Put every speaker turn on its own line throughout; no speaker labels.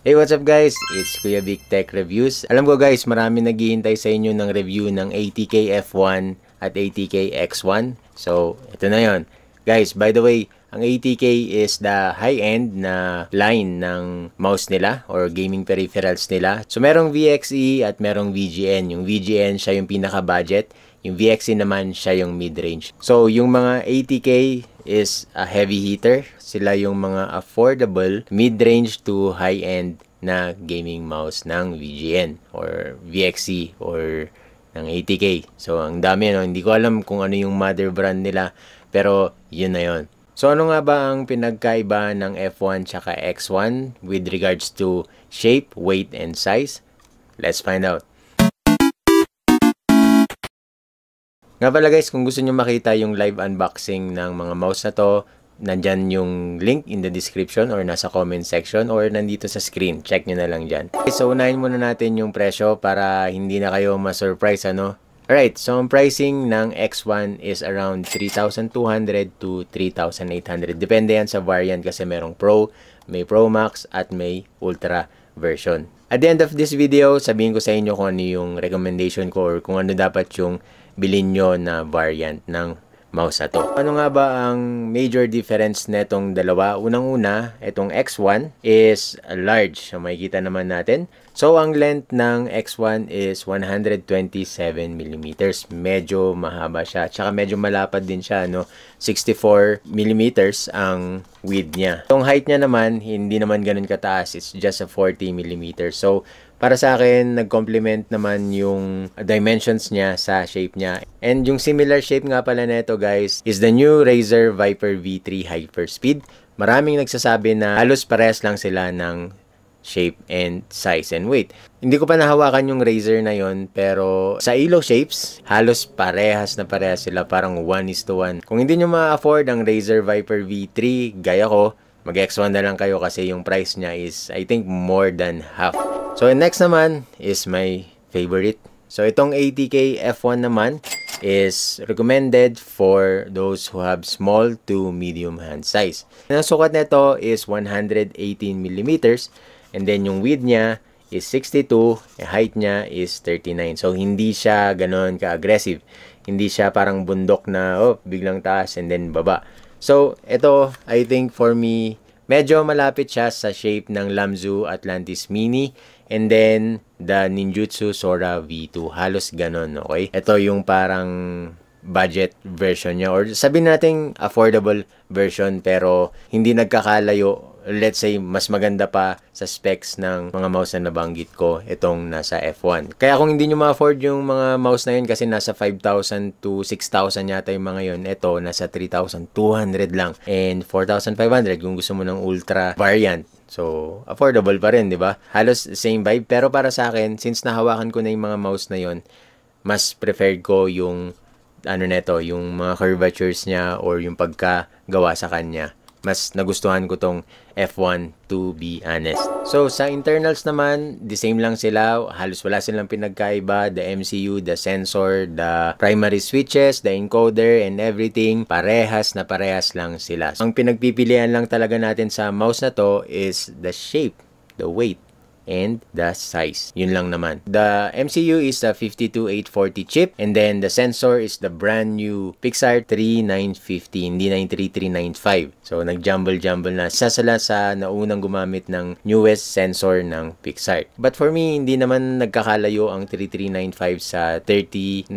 Hey, what's up guys? It's Kuya Vic Tech Reviews. Alam ko guys, marami naghihintay sa inyo ng review ng ATK F1 at ATK X1. So, ito na yon. Guys, by the way, ang ATK is the high-end na line ng mouse nila or gaming peripherals nila. So, merong VXE at merong VGN. Yung VGN siya yung pinaka-budget. Yung VXE naman siya yung mid-range. So, yung mga ATK is a heavy hitter. Sila yung mga affordable mid-range to high-end na gaming mouse ng VGN or VXE or ng ATK. So, ang dami, no? Hindi ko alam kung ano yung mother brand nila, pero yun na yun. So, ano nga ba ang pinagkaiba ng F1 tsaka X1 with regards to shape, weight, and size? Let's find out. Nga pala guys, kung gusto nyo makita yung live unboxing ng mga mouse na to, nandyan yung link in the description or nasa comment section or nandito sa screen. Check nyo na lang dyan. Okay, so, unahin muna natin yung presyo para hindi na kayo ma-surprise, ano? Alright, so ang pricing ng X1 is around 3,200 to 3,800. Depende yan sa variant kasi merong Pro, may Pro Max, at may Ultra version. At the end of this video, sabihin ko sa inyo kung ano yung recommendation ko or kung ano dapat yung bilhin nyo na variant ng mouse na to. Ano nga ba ang major difference netong dalawa? Unang-una, itong X1 is large. So, makikita naman natin. So, ang length ng X1 is 127mm. Medyo mahaba siya. Tsaka medyo malapad din siya, no? 64mm ang width niya. Yung height niya naman, hindi naman ganun kataas. It's just a 40mm. So, para sa akin, nag-complement naman yung dimensions niya sa shape niya. And yung similar shape nga pala nito guys, is the new Razer Viper V3 Hyperspeed. Maraming nagsasabi na halos parehas lang sila ng shape and size and weight. Hindi ko pa nahawakan yung Razer na yon, pero sa Elo shapes, halos parehas na parehas sila, parang 1:1. Kung hindi nyo ma-afford ang Razer Viper V3, gaya ko, mag-X1 na lang kayo kasi yung price niya is, I think, more than half. So, next naman is my favorite. So, itong ATK F1 naman is recommended for those who have small to medium hand size. Ang sukat nito is 118mm. And then, yung width niya is 62, height niya is 39. So, hindi siya ganon ka-aggressive. Hindi siya parang bundok na, biglang taas and then baba. So, ito, I think for me, medyo malapit siya sa shape ng Lamzu Atlantis Mini. And then, the Ninjutsu Sora V2. Halos ganon, okay? Ito yung parang budget version niya. Or sabihin natin affordable version pero hindi nagkakalayo. Let's say, mas maganda pa sa specs ng mga mouse na nabanggit ko, itong nasa F1. Kaya kung hindi nyo ma-afford yung mga mouse na yun, kasi nasa 5,000 to 6,000 yata yung mga yun, ito, nasa 3,200 lang. And 4,500 kung gusto mo ng ultra variant. So, affordable pa rin, di ba? Halos same vibe. Pero para sa akin, since nahawakan ko na yung mga mouse na yun, mas preferred ko yung, yung mga curvatures niya or yung pagkagawa sa kanya. Mas nagustuhan ko tong F1 to be honest. So, sa internals naman, the same lang sila. Halos wala silang pinagkaiba. The MCU, the sensor, the primary switches, the encoder, and everything. Parehas na parehas lang sila. Ang pinagpipilian lang talaga natin sa mouse na to is the shape, the weight, and the size. Yun lang naman. The MCU is a 52840 chip and then the sensor is the brand new Pixar 3950, hindi na yung 3395. So, nag-jumble-jumble na. Isa sila sa naunang gumamit ng newest sensor ng Pixar. But for me, hindi naman nagkakalayo ang 3395 sa 3950.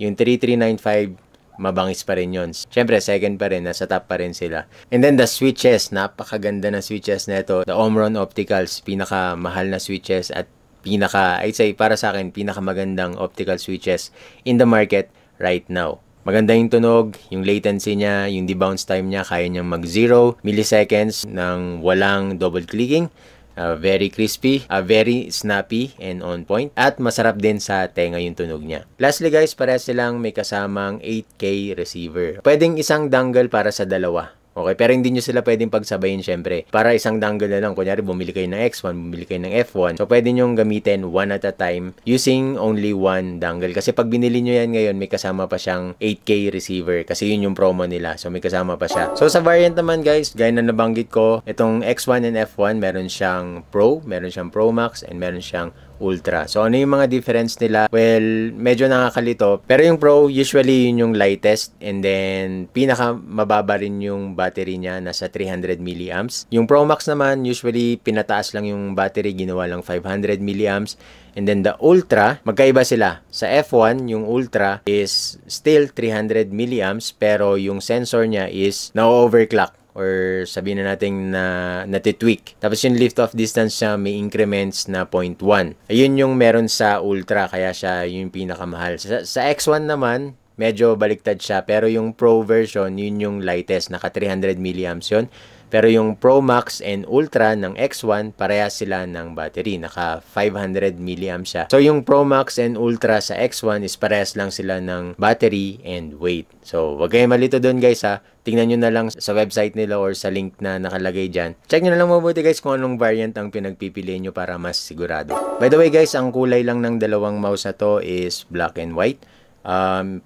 Yung 3395, mabangis pa rin yun. Siyempre, second pa rin. Nasa top pa rin sila. And then, the switches. Napakaganda na switches na ito. The Omron Opticals. Pinakamahal na switches at I'd say, para sa akin, pinakamagandang optical switches in the market right now. Maganda yung tunog, yung latency niya, yung debounce time niya, kaya niyang mag 0 milliseconds ng walang double clicking. Very crispy, very snappy and on point. At masarap din sa tenga yung tunog niya. Lastly guys, parehas silang may kasamang 8K receiver. Pwedeng isang dongle para sa dalawa. Okay, pero hindi nyo sila pwedeng pagsabayin syempre. Para isang dangle na lang, kunyari bumili kayo ng X1, bumili kayo ng F1. So pwede nyo gamitin one at a time using only one dangle. Kasi pag binili nyo yan ngayon, may kasama pa siyang 8K receiver kasi yun yung promo nila. So may kasama pa siya. So sa variant naman guys, gaya na nabanggit ko, itong X1 and F1, meron siyang Pro, meron siyang Pro Max, and meron siyang Ultra. So, ano yung mga difference nila? Well, medyo nakakalito. Pero yung Pro, usually yun yung lightest. And then, pinaka mababa rin yung battery niya. Nasa 300 mAh. Yung Pro Max naman, usually pinataas lang yung battery. Ginawa lang 500 mAh. And then, the Ultra, magkaiba sila. Sa F1, yung Ultra is still 300 mAh. Pero yung sensor niya is na-overclock. Or sabihin na natin na natitweak. Tapos yung lift-off distance niya may increments na 0.1. Ayun yung meron sa Ultra, kaya siya yung pinakamahal. Sa X1 naman, medyo baliktad siya. Pero yung Pro version, yun yung lightest. Naka 300 mAh yun. Pero yung Pro Max and Ultra ng X1, parehas sila ng battery. Naka 500 mAh siya. So, yung Pro Max and Ultra sa X1 is parehas lang sila ng battery and weight. So, wag kayong malito doon guys ha. Tingnan nyo na lang sa website nila or sa link na nakalagay dyan. Check nyo na lang mabuti guys kung anong variant ang pinagpipiliin nyo para mas sigurado. By the way guys, ang kulay lang ng dalawang mouse na to is black and white.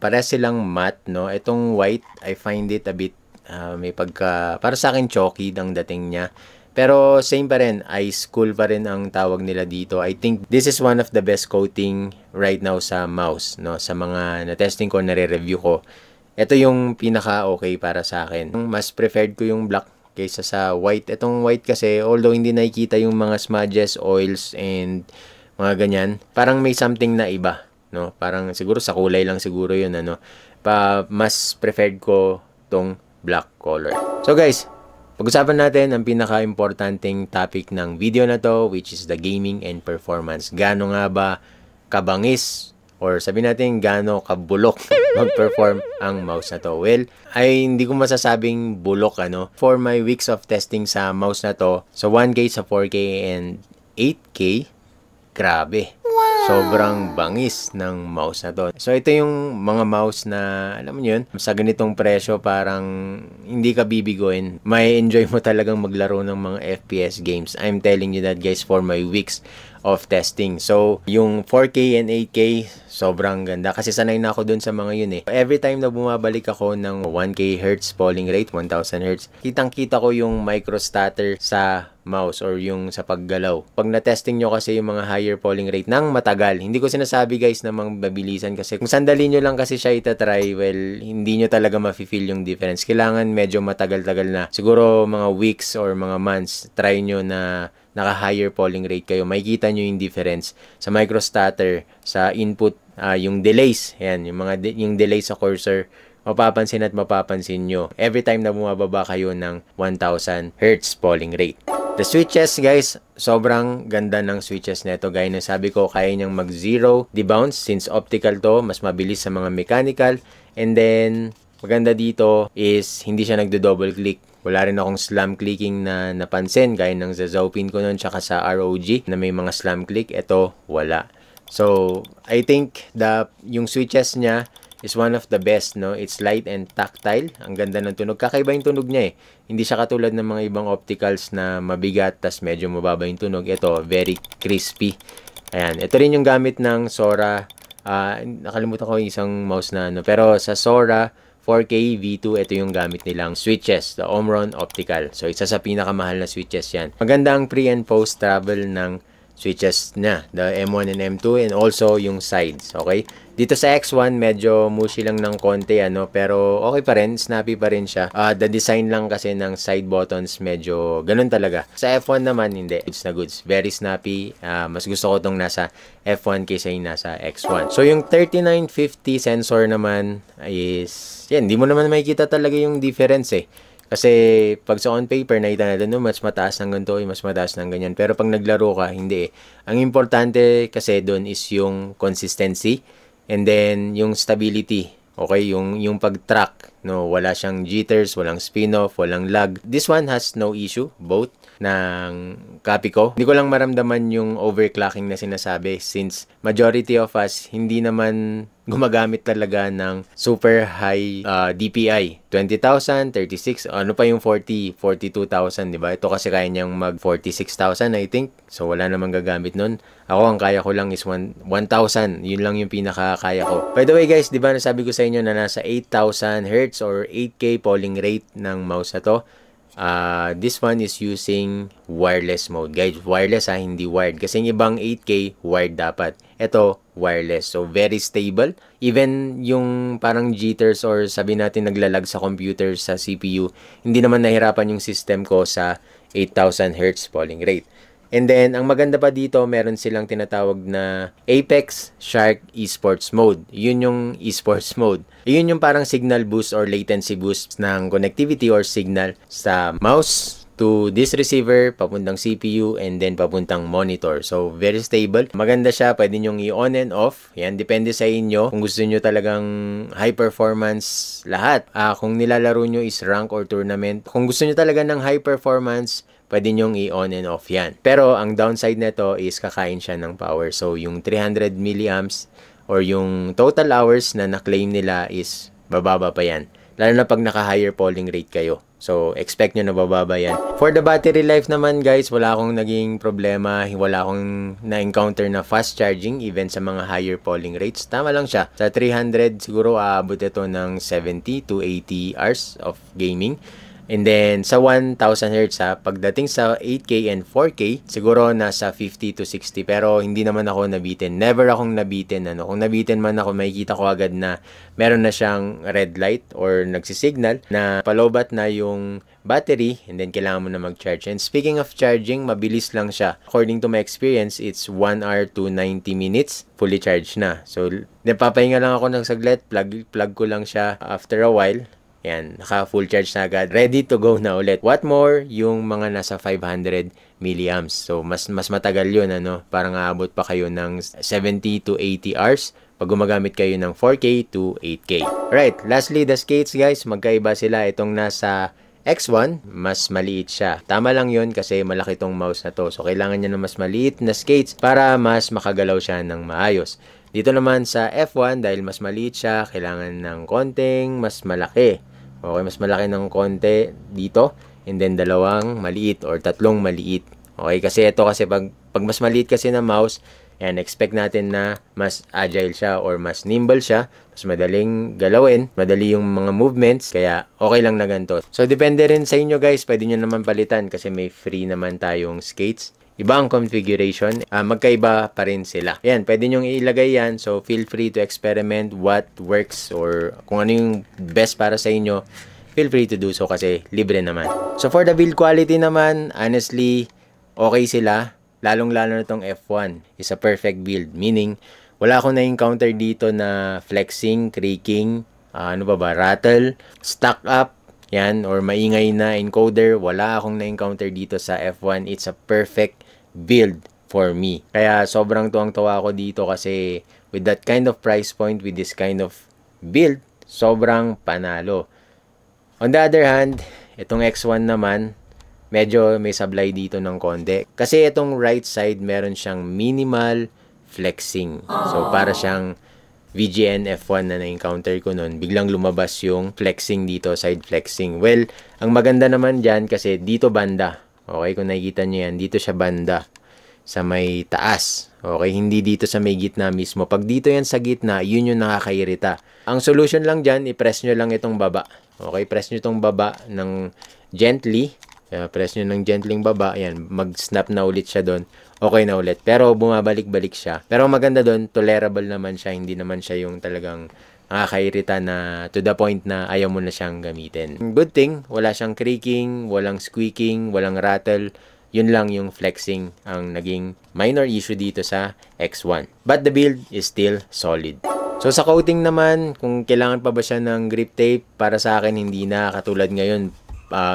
Parehas silang matte, no? Itong white, I find it a bit may pagka, para sa akin chalky ang dating niya. Pero same pa rin, ice cool pa rin ang tawag nila dito. I think this is one of the best coating right now sa mouse, no? Sa mga na-testing ko, nare-review ko. Ito yung pinaka-okay para sa akin. Mas preferred ko yung black kaysa sa white. Itong white kasi, although hindi nakikita yung mga smudges, oils, and mga ganyan, parang may something na iba, no? Parang siguro sa kulay lang siguro yun, ano? Mas preferred ko tong black color. So guys, pag-usapan natin ang pinaka-importanting topic ng video na to, which is the gaming and performance. Gaano nga ba kabangis or sabihin natin gaano kabulok mag-perform ang mouse na to? Well, ay hindi ko masasabing bulok ano. For my weeks of testing sa mouse na to, so 1K sa 4K and 8K, grabe. Sobrang bangis ng mouse na to. So, ito yung mga mouse na, alam mo yun, sa ganitong presyo, parang hindi ka bibigoin. May enjoy mo talagang maglaro ng mga FPS games. I'm telling you that, guys, for my weeks of testing. So, yung 4K and 8K, sobrang ganda. Kasi sanay na ako dun sa mga yun eh. Every time na bumabalik ako ng 1K Hz polling rate, 1000 Hz, kitang-kita ko yung microstutter sa mouse or yung sa paggalaw. Pag na-testing nyo kasi yung mga higher polling rate ng matagal, hindi ko sinasabi guys na mabilisan kasi kung sandali nyo lang kasi siya itatry, well, hindi nyo talaga mafe-feel yung difference. Kailangan medyo matagal-tagal na. Siguro mga weeks or mga months, try nyo na naka-higher polling rate kayo. Makikita nyo yung difference sa microstutter, sa input, yung delays. Yan, yung delay sa cursor, mapapansin at mapapansin nyo every time na bumababa kayo ng 1000 Hz polling rate. The switches guys, sobrang ganda ng switches nito. Gaya ng sabi ko, kaya niyang mag-zero debounce since optical to, mas mabilis sa mga mechanical. And then, maganda dito is hindi siya nagdo-double click. Wala rin akong slam clicking na napansin gaya ng sa Zaupin ko nun tsaka sa ROG na may mga slam click. Ito, wala. So, I think yung switches niya is one of the best, no? It's light and tactile. Ang ganda ng tunog. Kakaiba yung tunog niya eh. Hindi siya katulad ng mga ibang opticals na mabigat tas medyo mababa yung tunog. Ito, very crispy. Ayan. Ito rin yung gamit ng Sora. Nakalimutan ko yung isang mouse na ano. Pero sa Sora 4K V2, ito yung gamit nilang switches, the Omron Optical. So, isa sa pinakamahal na switches yan. Maganda ang pre and post travel ng switches na, the M1 and M2, and also yung sides, okay? Dito sa X1, medyo mushy lang ng konti, ano, pero okay pa rin, snappy pa rin siya. The design lang kasi ng side buttons, medyo ganun talaga. Sa F1 naman, hindi. Goods na goods. Very snappy. Mas gusto ko tong nasa F1 kaysa yung nasa X1. So, yung 3950 sensor naman is, yan, di mo naman makikita talaga yung difference eh. Kasi pag sa on paper, nakita natin, no, mas mataas ng ganito, mas mataas ng ganyan. Pero pag naglaro ka, hindi eh. Ang importante kasi doon is yung consistency and then yung stability. Okay, yung pag-track, no, wala siyang jitters, walang spin-off, walang lag. This one has no issue, both ng copy ko. Hindi ko lang maramdaman yung overclocking na sinasabi since majority of us hindi naman gumagamit talaga ng super high DPI. 20,000, 36, ano pa yung 40, 42,000, di ba? Ito kasi kaya niyang mag 46,000, I think. So, wala namang gagamit nun. Ako, ang kaya ko lang is 1,000. Yun lang yung pinakakaya ko. By the way, guys, di ba nasabi ko sa inyo na nasa 8,000 Hz or 8K polling rate ng mouse na to? This one is using wireless mode. Guys, wireless hindi wired. Kasi yung ibang 8K, wired dapat. Ito, wireless. So, very stable. Even yung parang jitters or sabi natin naglalag sa computer sa CPU, hindi naman nahirapan yung system ko sa 8,000 Hz polling rate. And then, ang maganda pa dito, meron silang tinatawag na Apex Shark Esports Mode. Yun yung esports mode. Yun yung parang signal boost or latency boost ng connectivity or signal sa mouse to this receiver, papuntang CPU, and then papuntang monitor. So, very stable. Maganda siya. Pwede nyong i-on and off. Yan, depende sa inyo. Kung gusto nyo talagang high performance lahat. Kung nilalaro nyo is rank or tournament. Kung gusto nyo talaga ng high performance, pwede nyong i-on and off yan. Pero, ang downside nito is kakain siya ng power. So, yung 300 milliamps or yung total hours na na-claim nila is bababa pa yan. Lalo na pag naka-higher polling rate kayo. So, expect nyo na bababa yan. For the battery life naman, guys, wala akong naging problema. Wala akong na-encounter na fast charging even sa mga higher polling rates. Tama lang siya. Sa 300, siguro aabot ito ng 70 to 80 hours of gaming. And then, sa 1,000 Hz, pagdating sa 8K and 4K, siguro nasa 50 to 60. Pero, hindi naman ako nabitin. Never akong nabitin. Kung nabitin man ako, makikita ko agad na meron na siyang red light or nagsisignal na palobat na yung battery and then kailangan mo na mag-charge. And speaking of charging, mabilis lang siya. According to my experience, it's 1 hour to 90 minutes. Fully charged na. So, napapahinga lang ako ng saglit. Plug ko lang siya after a while. Yan, naka-full charge na agad. Ready to go na ulit. What more, yung mga nasa 500 milliamps. So, mas matagal yun, Parang aabot pa kayo ng 70 to 80 hours pag gumagamit kayo ng 4K to 8K. Alright, lastly, the skates, guys. Magkaiba sila. Itong nasa X1, mas maliit siya. Tama lang yun kasi malaki tong mouse na to. So, kailangan niya ng mas maliit na skates para mas makagalaw siya ng maayos. Dito naman sa F1, dahil mas maliit siya, kailangan ng konting mas malaki. Okay, mas malaki ng konti dito. And then, dalawang maliit or tatlong maliit. Okay, kasi ito kasi pag mas maliit kasi na mouse, yan, expect natin na mas agile siya or mas nimble siya. Mas madaling galawin. Madali yung mga movements. Kaya, okay lang na ganito. So, depende rin sa inyo, guys. Pwede nyo naman palitan kasi may free naman tayong skates. Iba ang configuration, magkaiba pa rin sila. Ayan, pwede nyong ilagay yan. So, feel free to experiment what works or kung ano yung best para sa inyo. Feel free to do so kasi libre naman. So, for the build quality naman, honestly, okay sila. Lalong-lalo na itong F1 is a perfect build. Meaning, wala akong na-encounter dito na flexing, creaking, rattle, stuck up. Yan, or maingay na encoder. Wala akong na-encounter dito sa F1. It's a perfect build for me. Kaya sobrang tuwang-tuwa ako dito kasi with that kind of price point, with this kind of build, sobrang panalo. On the other hand, itong X1 naman, medyo may sablay dito ng konti. Kasi itong right side, meron siyang minimal flexing. So, para siyang VGN F1 na na-encounter ko nun, biglang lumabas yung flexing dito, side flexing. Well, ang maganda naman dyan kasi dito banda. Okay, kung nakikita nyo yan, dito siya banda sa may taas. Okay, hindi dito sa may gitna mismo. Pag dito yan sa gitna, yun yung nakakairita. Ang solution lang dyan, i-press nyo lang itong baba. Okay, press nyo itong baba ng gently. Press nyo ng gently baba. Ayan, mag-snap na ulit siya doon. Okay na ulit. Pero bumabalik-balik siya. Pero maganda doon, tolerable naman siya. Hindi naman siya yung talagang nakakairita na to the point na ayaw mo na siyang gamitin. Good thing, wala siyang creaking, walang squeaking, walang rattle. Yun lang yung flexing ang naging minor issue dito sa X1. But the build is still solid. So sa coating naman, kung kailangan pa ba siya ng grip tape, para sa akin hindi na. Katulad ngayon,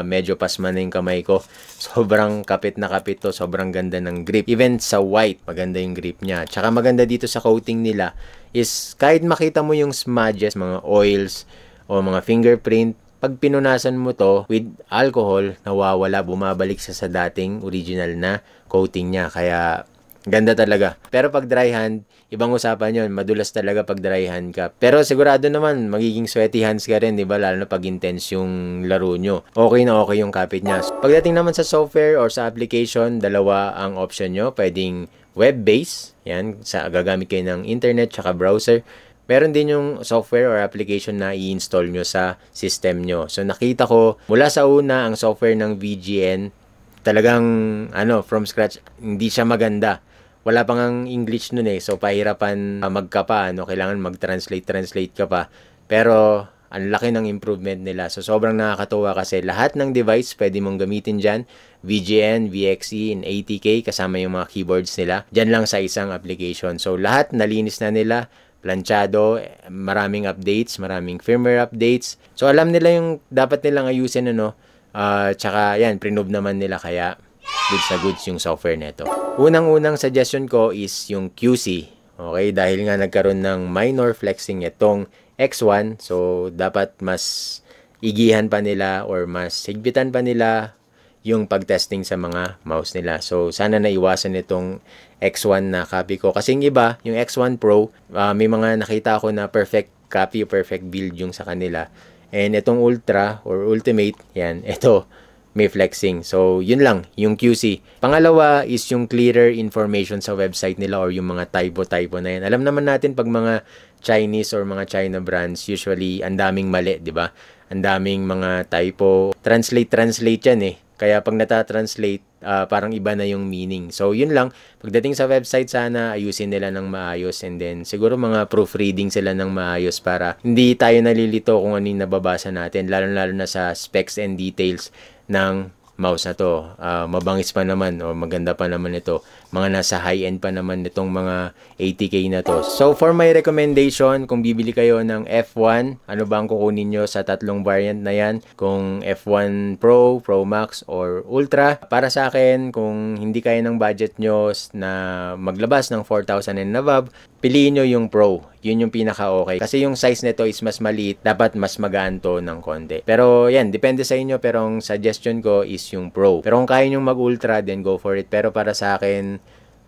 medyo pasma na yung kamay ko. Sobrang kapit na kapit to. Sobrang ganda ng grip. Even sa white, maganda yung grip niya. Tsaka maganda dito sa coating nila is kahit makita mo yung smudges, mga oils, o mga fingerprint, pag pinunasan mo to with alcohol, nawawala, bumabalik sa dating original na coating niya. Kaya Ganda talaga. Pero pag dry hand, ibang usapan yon. Madulas talaga pag dry hand ka. Pero sigurado naman, magiging sweaty hands ka rin, di ba? Lalo na pag intense yung laro nyo. Okay na okay yung kapit niya. Pagdating naman sa software or sa application, dalawa ang option nyo. Pwedeng web-based. Yan, gagamit kayo ng internet tsaka browser. Meron din yung software or application na i-install nyo sa system nyo. So, nakita ko, mula sa una, ang software ng VGN, talagang, from scratch, hindi siya maganda. Wala pang ang English nun eh. So, pahirapan magkapa, kailangan mag-translate ka pa. Pero, ang laki ng improvement nila. So, sobrang nakakatuwa kasi lahat ng device pwede mong gamitin dyan. VGN, VXE, and ATK, kasama yung mga keyboards nila. Dyan lang sa isang application. So, lahat nalinis na nila. Planchado, maraming updates, maraming firmware updates. So, alam nila yung dapat nilang ayusin, tsaka, yan, prinob naman nila kaya goods na goods yung software neto. Unang-unang suggestion ko is yung QC. Okay, dahil nga nagkaroon ng minor flexing itong X1, so dapat mas igihan pa nila or mas higpitan pa nila yung pag-testing sa mga mouse nila. So, sana naiwasan itong X1 na copy ko. Kasi yung iba, yung X1 Pro, may mga nakita ako na perfect copy o perfect build yung sa kanila. And itong Ultra or Ultimate, yan, ito, may flexing. So, yun lang, yung QC. Pangalawa is yung clearer information sa website nila or yung mga typo-typo na yan. Alam naman natin pag mga Chinese or mga China brands, usually, ang daming mali, di ba? Ang daming mga typo. Translate yan eh. Kaya pag nata-translate, parang iba na yung meaning. So, yun lang. Pagdating sa website, sana ayusin nila ng maayos. And then, siguro mga proofreading sila ng maayos para hindi tayo nalilito kung ano yung nababasa natin. Lalo-lalo na sa specs and details ng mouse na to. Mabangis pa naman o maganda pa naman ito. Mga nasa high-end pa naman itong mga 80K na to. So, for my recommendation, kung bibili kayo ng F1, ano ba ang kukunin nyo sa tatlong variant na yan? Kung F1 Pro, Pro Max, or Ultra. Para sa akin, kung hindi kaya ng budget nyo na maglabas ng 4,000 and above, piliin nyo yung Pro. Yun yung pinaka-okay. Kasi yung size nito is mas maliit. Dapat mas magaan to ng konti. Pero yan, depende sa inyo. Pero ang suggestion ko is yung Pro. Pero kung kaya nyo mag-Ultra, then go for it. Pero para sa akin,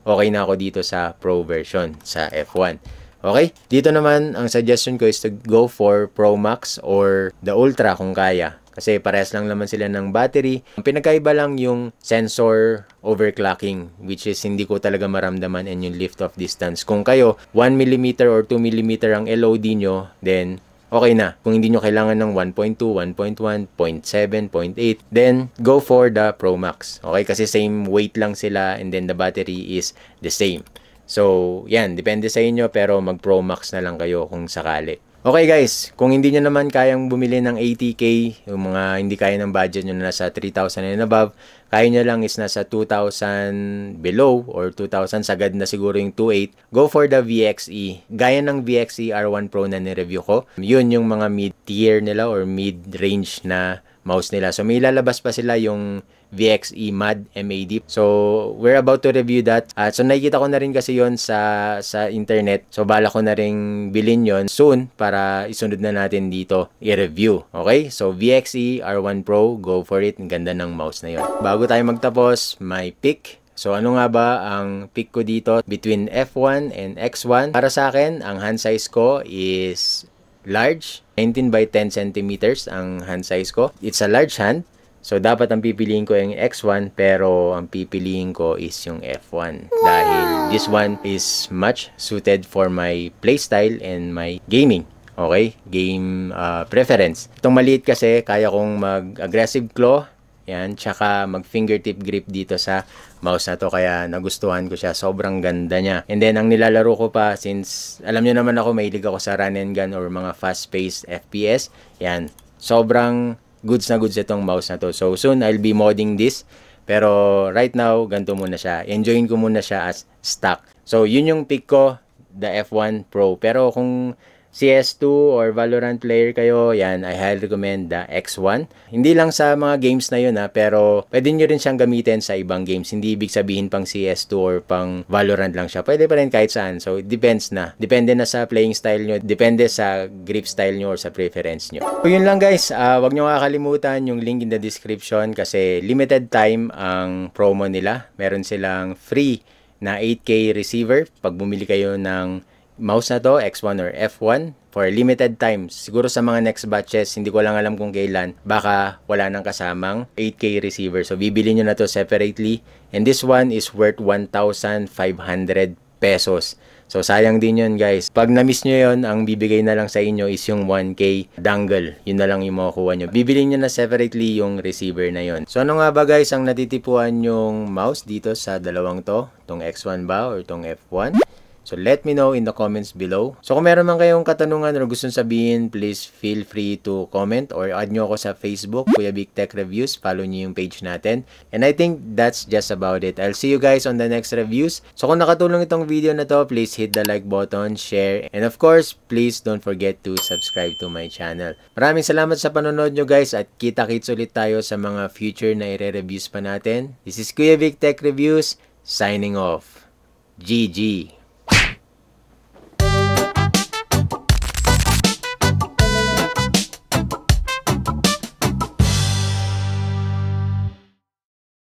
okay na ako dito sa Pro version, sa F1. Okay? Dito naman, ang suggestion ko is to go for Pro Max or the Ultra kung kaya. Kasi parehas lang naman sila ng battery. Ang pinagkaiba lang yung sensor overclocking, which is hindi ko talaga maramdaman, and yung lift off distance. Kung kayo 1mm or 2mm ang LOD nyo, then okay na. Kung hindi nyo kailangan ng 1.2, 1.1, 0.7, 0.8, then go for the Pro Max. Okay? Kasi same weight lang sila and then the battery is the same. So, yan. Depende sa inyo pero mag Pro Max na lang kayo kung sakali. Okay guys, kung hindi nyo naman kayang bumili ng 80K, yung mga hindi kaya ng budget nyo na nasa 3,000 and above, kaya nyo lang is nasa 2,000 below or 2,000, sagad na siguro yung 2.8, go for the VXE. Gaya ng VXE R1 Pro na nireview ko, yun yung mga mid-tier nila or mid-range na mouse nila. So may lalabas pa sila yung VXE MAD. So, we're about to review that. So, nakikita ko na rin kasi yon sa internet. So, bala ko na rin bilhin yon soon para isunod na natin dito i-review. Okay? So, VXE R1 Pro, go for it. Ang ganda ng mouse na yon. Bago tayo magtapos, my pick. So, ano nga ba ang pick ko dito between F1 and X1? Para sa akin, ang hand size ko is large. 19 by 10 centimeters ang hand size ko. It's a large hand. So, dapat ang pipiliin ko yung X1 pero ang pipiliin ko is yung F1. Dahil this one is much suited for my playstyle and my gaming. Okay? Game preference. Itong maliit kasi, kaya kong mag-aggressive claw. Yan. Tsaka mag-fingertip grip dito sa mouse na to. Kaya nagustuhan ko siya. Sobrang ganda niya. And then, ang nilalaro ko pa, since alam nyo naman ako, mahilig ako sa run and gun or mga fast-paced FPS. Yan. Sobrang goods na goods itong mouse na to. So, soon, I'll be modding this. Pero, right now, ganito muna siya. Enjoyin ko muna siya as stock. So, yun yung pick ko, the F1 Pro. Pero, kung CS2 or Valorant player kayo, yan, I highly recommend the X1. Hindi lang sa mga games na yun pero pwede nyo rin siyang gamitin sa ibang games. Hindi ibig sabihin pang CS2 or pang Valorant lang siya. Pwede pa rin kahit saan. So, it depends na. Depende na sa playing style nyo. Depende sa grip style nyo or sa preference nyo. So, yun lang guys. Wag nyo kakalimutan yung link in the description kasi limited time ang promo nila. Meron silang free na 8K receiver pag bumili kayo ng mouse na to, X1 or F1, for limited times. Siguro sa mga next batches, hindi ko lang alam kung kailan, baka wala nang kasamang 8K receiver. So, bibili nyo na to separately. And this one is worth 1,500 pesos. So, sayang din yun, guys. Pag na-miss nyo yun, ang bibigay na lang sa inyo is yung 1K dongle. Yun na lang yung makukuha nyo. Bibili nyo na separately yung receiver na yun. So, ano nga ba, guys, ang natitipuan yung mouse dito sa dalawang to? Tong X1 ba or tong F1? So, let me know in the comments below. So, kung meron man kayong katanungan or gustong sabihin, please feel free to comment or add nyo ako sa Facebook, Kuya Vic Tech Reviews. Follow nyo yung page natin. And I think that's just about it. I'll see you guys on the next reviews. So, kung nakatulong itong video na to, please hit the like button, share, and of course, please don't forget to subscribe to my channel. Maraming salamat sa panonood nyo, guys, at kita-kits ulit tayo sa mga future na ire-reviews pa natin. This is Kuya Vic Tech Reviews, signing off. GG!